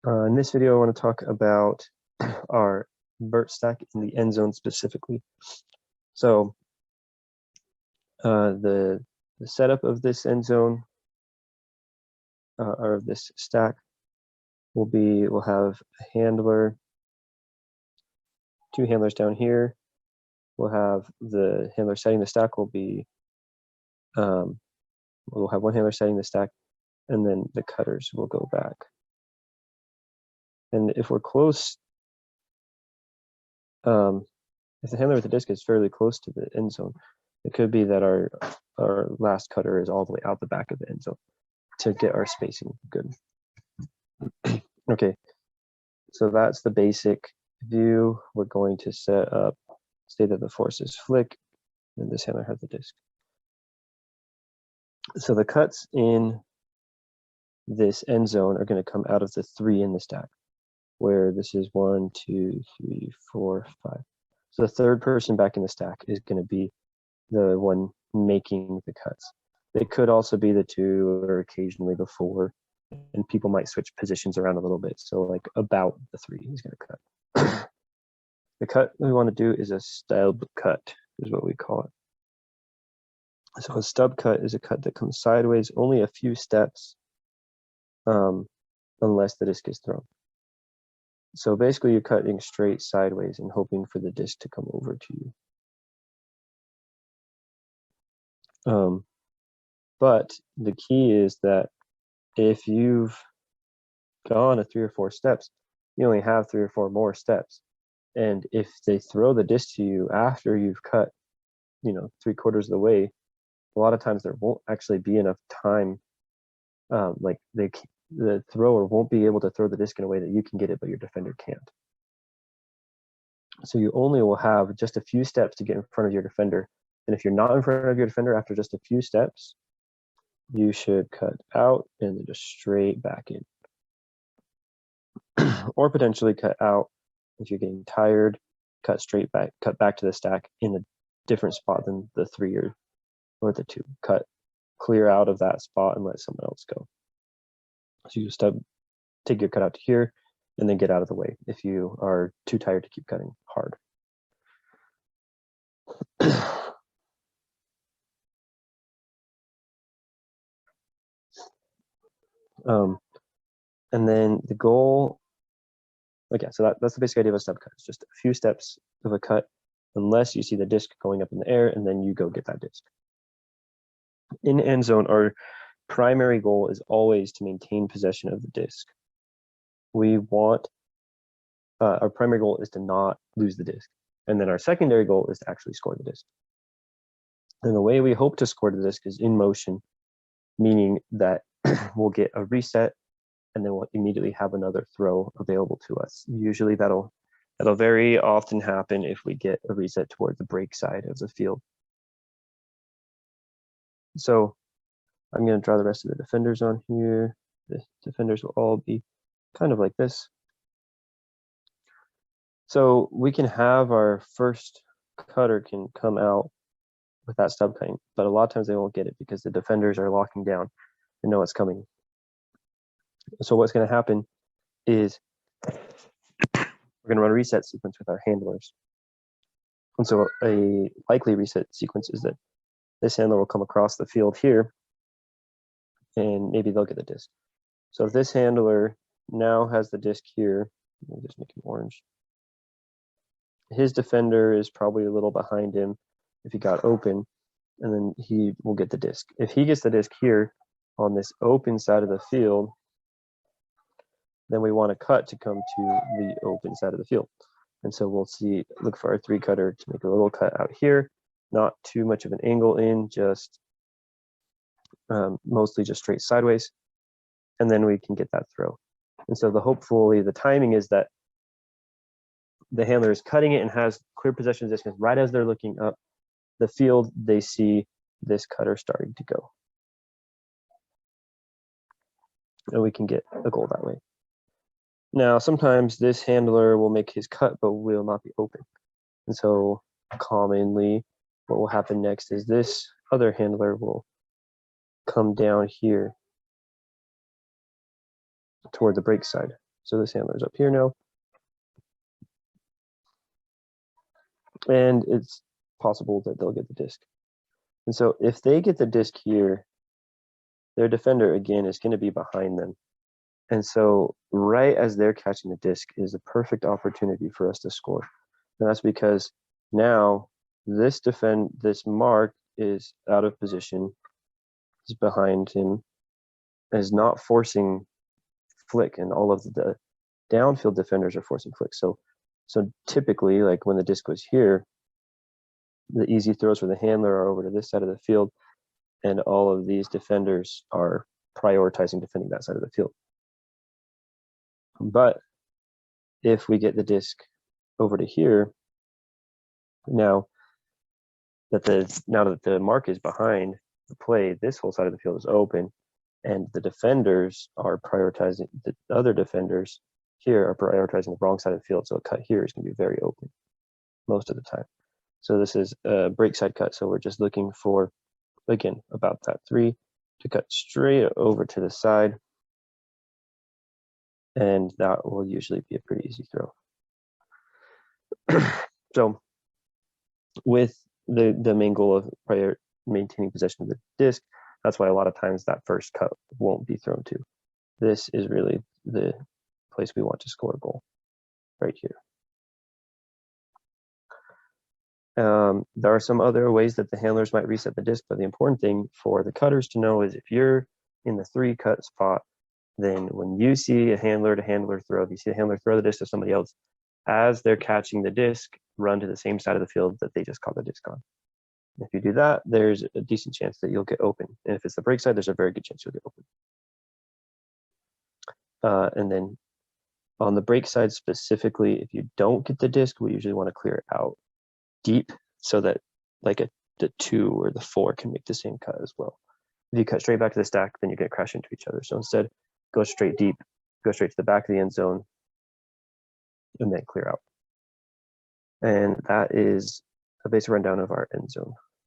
In this video, I want to talk about our BERT stack in the Endzone specifically. So the setup of this Endzone or of this stack will be, we'll have a handler, two handlers down here. We'll have the handler setting the stack will be, we'll have one handler setting the stack, and then the cutters will go back. And if we're close, if the handler with the disk is fairly close to the end zone, it could be that our last cutter is all the way out the back of the end zone to get our spacing good. Okay, so that's the basic view. We're going to set up state that the force is flick, and this handler has the disk. So the cuts in this end zone are going to come out of the 3 in the stack, where this is 1, 2, 3, 4, 5. So the third person back in the stack is going to be the one making the cuts. They could also be the 2 or occasionally the 4, and people might switch positions around a little bit. So like about the 3 is going to cut. The cut we want to do is a stub cut, is what we call it. So a stub cut is a cut that comes sideways only a few steps, unless the disk is thrown. So basically you're cutting straight sideways and hoping for the disk to come over to you. But the key is that if you've gone a 3 or 4 steps, you only have 3 or 4 more steps. And if they throw the disk to you after you've cut, 3/4 of the way, a lot of times there won't actually be enough time. Like the thrower won't be able to throw the disk in a way that you can get it, but your defender can't. So you only will have just a few steps to get in front of your defender. And if you're not in front of your defender after just a few steps, you should cut out and then just straight back in. Or potentially cut out if you're getting tired, cut straight back, cut back to the stack in a different spot than the 3 or the 2. Cut clear out of that spot and let someone else go. So you take your cut out to here and then get out of the way if you are too tired to keep cutting hard. And then the goal, okay, so that's the basic idea of a stub cut. It's just a few steps of a cut unless you see the disk going up in the air, and then you go get that disk. In Endzone, our primary goal is always to maintain possession of the disk. We want, our primary goal is to not lose the disk. And then our secondary goal is to actually score the disk. And the way we hope to score the disk is in motion, meaning that we'll get a reset and then we'll immediately have another throw available to us. Usually that'll very often happen if we get a reset toward the break side of the field. So I'm going to draw the rest of the defenders on here. The defenders will all be kind of like this. So we can have our first cutter can come out with that stub cutting, but a lot of times they won't get it because the defenders are locking down and know it's coming. So what's going to happen is we're going to run a reset sequence with our handlers. And so a likely reset sequence is that this handler will come across the field here and maybe they'll get the disk. So if this handler now has the disk here, let me just make it orange. His defender is probably a little behind him if he got open, and then he will get the disk. If he gets the disk here on this open side of the field, then we want a cut to come to the open side of the field. And so we'll look for our 3 cutter to make a little cut out here, not too much of an angle in, just mostly just straight sideways, and then we can get that throw. And so hopefully the timing is that the handler is cutting it and has clear possession of this, because right as they're looking up the field, they see this cutter starting to go. And we can get a goal that way. Now, sometimes this handler will make his cut, but will not be open. And so commonly what will happen next is this other handler will come down here toward the break side. So this handler's up here now. And it's possible that they'll get the disc. And so if they get the disc here, their defender, again, is going to be behind them. And so right as they're catching the disc is a perfect opportunity for us to score. And that's because now this mark is out of position, is behind him, is not forcing flick, and all of the downfield defenders are forcing flick. So typically, like when the disc was here, the easy throws for the handler are over to this side of the field, and all of these defenders are prioritizing defending that side of the field. But if we get the disc over to here, now that the mark is behind the play, this whole side of the field is open, and the defenders are prioritizing, the other defenders here are prioritizing the wrong side of the field. So a cut here is going to be very open most of the time. So this is a break side cut. So we're just looking for, again, about that 3 to cut straight over to the side. And that will usually be a pretty easy throw. So with the main goal of maintaining possession of the disc, that's why a lot of times that first cut won't be thrown to. This is really the place we want to score a goal, right here. There are some other ways that the handlers might reset the disc, but the important thing for the cutters to know is if you're in the 3 cut spot, then when you see a handler to handler throw, if you see a handler throw the disc to somebody else, as they're catching the disc, run to the same side of the field that they just caught the disc on. If you do that, there's a decent chance that you'll get open. And if it's the break side, there's a very good chance you'll get open. And then on the break side specifically, if you don't get the disc, we usually want to clear it out deep so that like the 2 or the 4 can make the same cut as well. If you cut straight back to the stack, then you're going to crash into each other. So instead, go straight deep, go straight to the back of the end zone, and then clear out. And that is a basic rundown of our end zone.